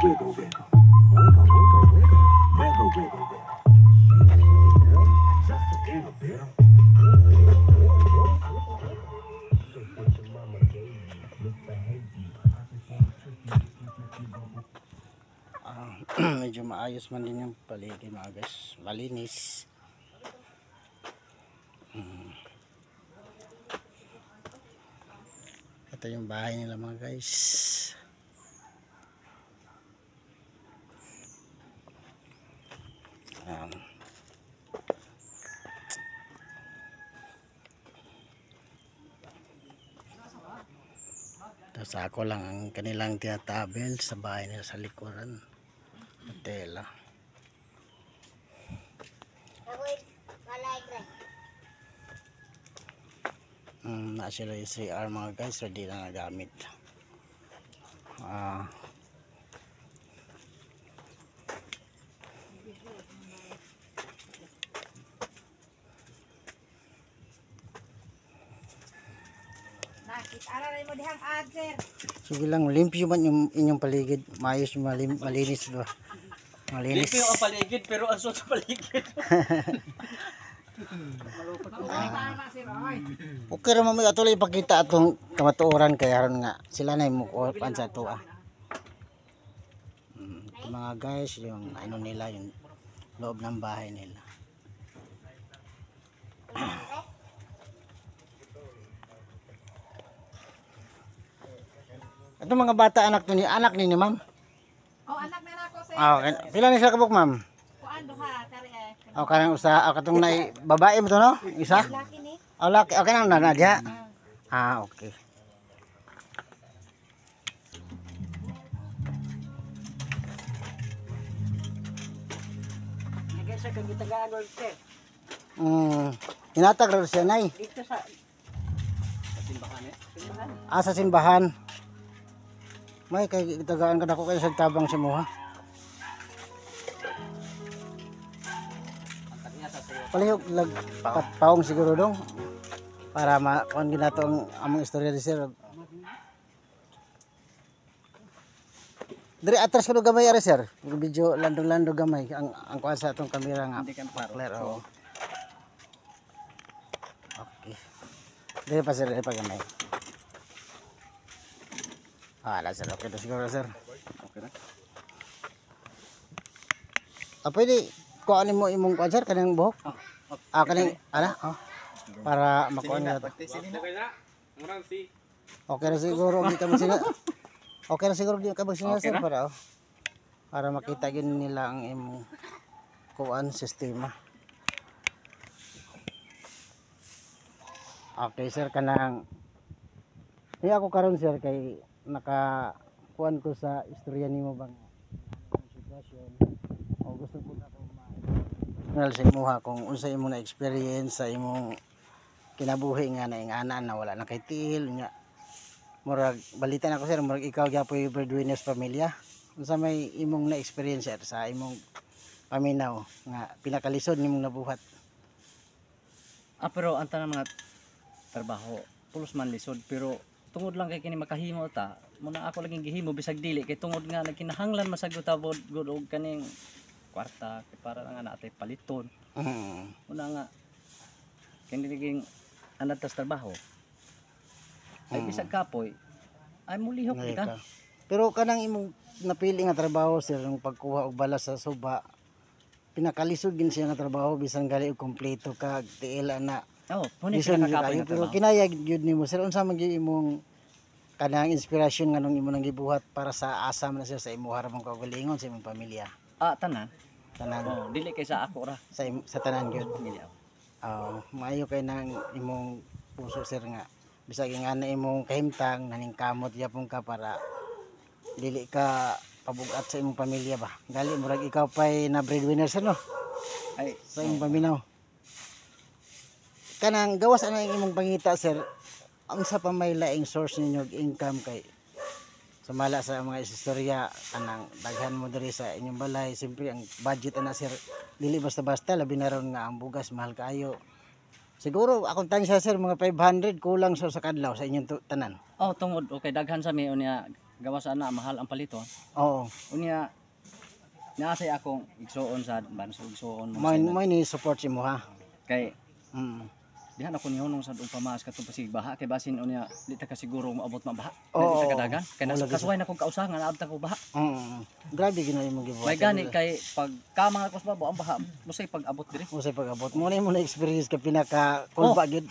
Medyo maayos man din yung paligid mga guys, malinis. Ito yung bahay nila mga guys. Tapos ako lang ang kanilang tinatabel sa bahay nila sa likuran. Tela. Na sila yung 3R mga guys, ready na nagamit. Sige lang, limpyo man yung inyong paligid. Maayos, malinis ba? Malinis. Limpyo ang paligid pero ang sa paligid. Okay naman may atuloy ipakita atong kamatuoran kaya ron nga sila na yung mukuhan sa ito ito mga guys yung ano nila yung loob ng bahay nila. Ito mga bata anak ni ma'am. Oh, anak na ako sa. Okay. Pila ni sila kabuk ma'am? Kuan duha tari eh. O kanang usa katong nay babae mo to no? Isa? Laki ni. O laki okay nang nanadya. Okay. Nagay sa kagitagaan or sir. Hinatag ra siya nay. Dito sa simbahan eh. Simbahan. Sa simbahan. May kay tagaan ka dako kay sa tabang si mo ha. Palihog lag paong siguro dong para makuan ginato ang among istorya ni sir. Diri atras ko gamay ari sir. Video landong-landong gamay ang kuan sa atong kamera nga. Clear oh. Okay. Diri pa sir, diri pa gamay. Sir, okay na siguro sir. Okay na. Pwede kuhanin mo imong kuhan sir, kanang buhok? Kanang, para makuha nila. Okay na siguro, di kami sila. Okay na siguro, di kami sila sir, para makita yun nila ang imong kuhan sistema. Okay sir, kanang, ako karon sir, kay nakakuan ko sa istorya nimo bang sitwasyon o gusto ko na sa imuha kung unsa imong na experience sa imong kinabuhi nga naingana na wala na kay tiil nya murag balita na ko sir murag ikaw gyapon breadwinners pamilya unsa may imong na experience sir sa imong paminaw nga pinakalisod nimong nabuhat. Pero ang tanang mga trabaho pulos man lisod pero tungod lang kay kini makahimo ta muna ako laging gihimo bisag dili kay tungod nga nagkinahanglan masagot ta og kaning kwarta kay para nga natay paliton. Una nga kini naging anad tas trabaho ay bisag kapoy ay mulihok kita. Pero kanang imong napili nga trabaho sir ng pagkuha og balas sa suba pinakalisod gin siya nga trabaho bisan gali og kompleto kag tiil na. Pero kinaya gyud nimo sir unsa man gyud imong kanang inspirasyon nganong imo nang gibuhat para sa asam na sir sa imo haramang kaugalingon sa imong pamilya. Tanan. Dili kay sa ako ra sa tanan gyud. Maayo kay nang imong puso sir nga bisag nga na imong kahimtang naning kamot yapon ka para dili ka pabugat sa imong pamilya ba. Gali murag ikaw pay na breadwinner sir no. Ay sa imong paminaw. Kanang gawas ana imong pangita sir unsa pa may laing source ninyo income kay sumala sa mga istorya kanang daghan mo diri sa inyong balay siyempre ang budget ana sir dili basta-basta labi na ron nga ang bugas mahal kaayo siguro akong tansya sir mga 500 kulang sa kadlaw sa inyong tanan. Tungod okay daghan sa mi unya gawas ana mahal ang palito. Oo. Unya naasay akong igsuon sa banso igsuon mo Mo ni support si mo ha. kay Mm. dihan ako nihunong sa upamas katong pasig baha kay basin unya di ta ka siguro maabot mabaha. Oo, Di ta oo. kadagan kay Wala gid. kasuway na kong kausahan nga naabta ko baha. Grabe gina imong gibuhat. May gani kay pag kamang ako sa babo ang baha musay pag abot diri. mo say pag-abot. Mo na experience ka pinaka kulba gid.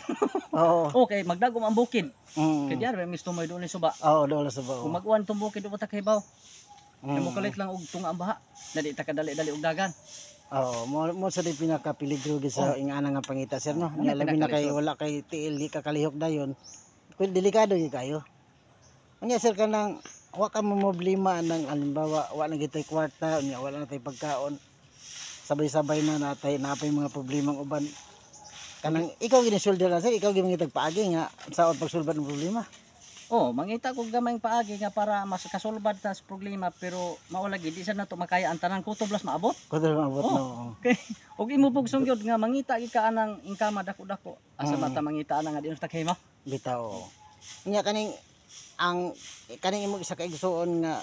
Oo. Okay, magdagom ang bukid. Kay Mm. diyan may misto may doon suba. Oo, doon sa Kung bao. mag-uwan tong bukid upat kay baw. Kay mo Mm. kalit lang og tunga ang baha. Dali ta kadali-dali og dagan. Oo, mo sa di pinaka peligro gid sa ingana nga pangita sir no. Ano Nya labi na kay pinakalisod? wala kay tiil di ka kalihok dayon. Kun delikado gid kayo. Unya sir kanang wa ka mo problema nang alimbawa wa na gitay kwarta, unya wala na tay pagkaon. Sabay-sabay na natay napay mga problemang uban. Kanang ikaw gini shoulder na sir, ikaw gini paagi nga sa pagsulbad ng problema. Oh, mangita ko gamayng paagi nga para mas kasulbad ta sa problema pero maula gid di sa nato makaya ang tanan kutob las maabot. Kudo mabot Oo. no. Okay. Og imo pug sungyod nga mangita gid ka anang ingkama dako-dako. Asa Mm. mata mangita ana nga di ta kahimo. Bitaw. Unya kaning imong isa ka igsuon nga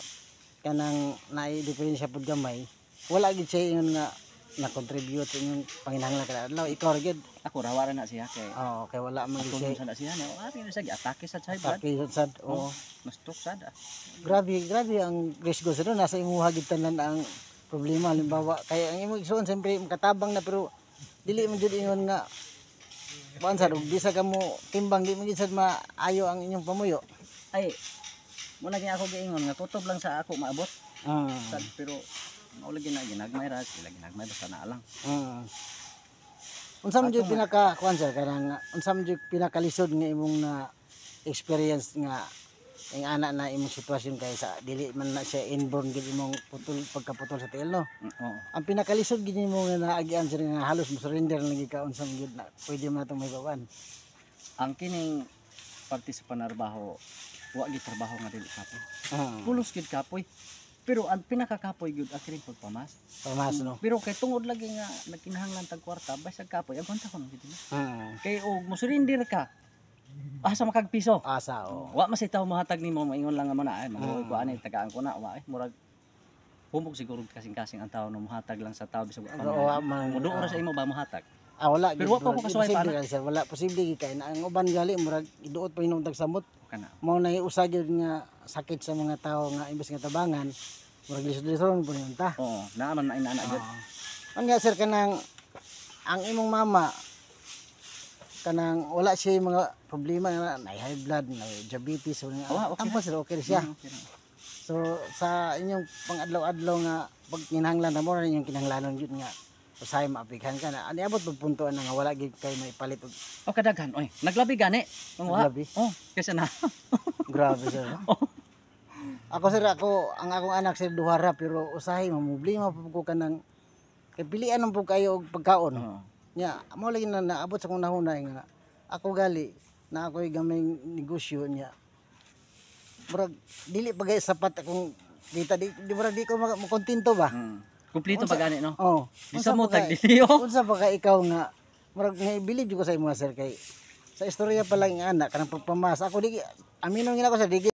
kanang naay diferensya pud gamay. Wala gid siya ingon nga na-contribute sa inyong panginahanglan kada adlaw. Ikaw ra gid. Ako rawara na siya kay Oo, kay wala man gid ako siya. sa na siya na ari na siya atake sa chay brad. Sakit sad. Oo. Mas sad ah. Grabe ang grace go sa doon. Nasa imong hagid tanan ang problema halimbawa kay ang imong igsuon siyempre makatabang na pero dili man jud ingon nga Bansad, ug bisa ka mo timbang di mo gid sad maayo ang inyong pamuyo. Ay mo na ako giingon nga kutob lang sa ako maabot. Sad pero maulagi na ginagmay ra sila ginagmay basta na lang. Unsa man jud Ato nga. pinaka kuan sir kanang unsa man jud pinakalisod nga imong na experience nga ang ana na imong sitwasyon kay sa dili man na siya inborn gid imong pagkaputol sa tiil no. Oo. Ang pinakalisod gid nimo nga naagian sir nga halos mo surrender lang gid ka unsa man jud na pwede man natong may bawan. Ang kining parte sa panarbaho wa gid trabaho nga dili kapoy. Ah, Pulos gid kapoy. Pero ang pinakakapoy gid ang kining pagpamas. pamas no. Pero kay tungod lagi nga nagkinahanglan tag kwarta basag kapoy agonta ko gid. Kay og mosurrender ka. Asa makagpiso. Asa o. Wa masitaw mahatag nimo maingon lang nga mo na ay mabuhay ko ani tagaan ko na wa ay murag humog siguro kasing-kasing ang tao no mohatag lang sa tao bisag Oo, man. Mudo ra sa imo ba mohatag. Wala Pero wa pa ko kasuway pa posible ka, sir. Wala posible gid kay na ang uban gali murag iduot pa inom tag samot. Kana. Mao na usa gyud nga sakit sa mga tao nga imbes nga tabangan murag lisod-lisod po niyon ta. Oo, naaman na inana gyud. Ano nga sir kanang ang imong mama kanang wala siya yung mga problema nga na high blood, na diabetes o nga. Okay Ang sir okay siya. Okay na. So sa inyong pang-adlaw-adlaw nga pag kinahanglan na mo rin yung kinahanglanon yun nga usahay maapighan ka na. Ano abot pagpuntuan na nga wala gid kay may palit og O kadaghan oy, naglabi gani. Ang wa. Naglabi? Oh, kasi na. grabe sir. No? Ako sir ang akong anak sir duhara pero usahay mamублima pa ko kanang kay pilian man po kayo og pagkaon. Oo. Nya mo lagi na naabot sa kong nahunay nga ako gali na ako'y gamay negosyo niya. Murag dili pa gay sapat akong kita di murag di ko makontento ba. Kumplito Unsa- pa gani no. Oh. Bisa mo pa tag kay- diliyo. Unsa pa ka ikaw nga murag nga believe ko sa imo sir kay sa istorya pa lang nga anak kanang pagpamas ako di aminon gina ko sa di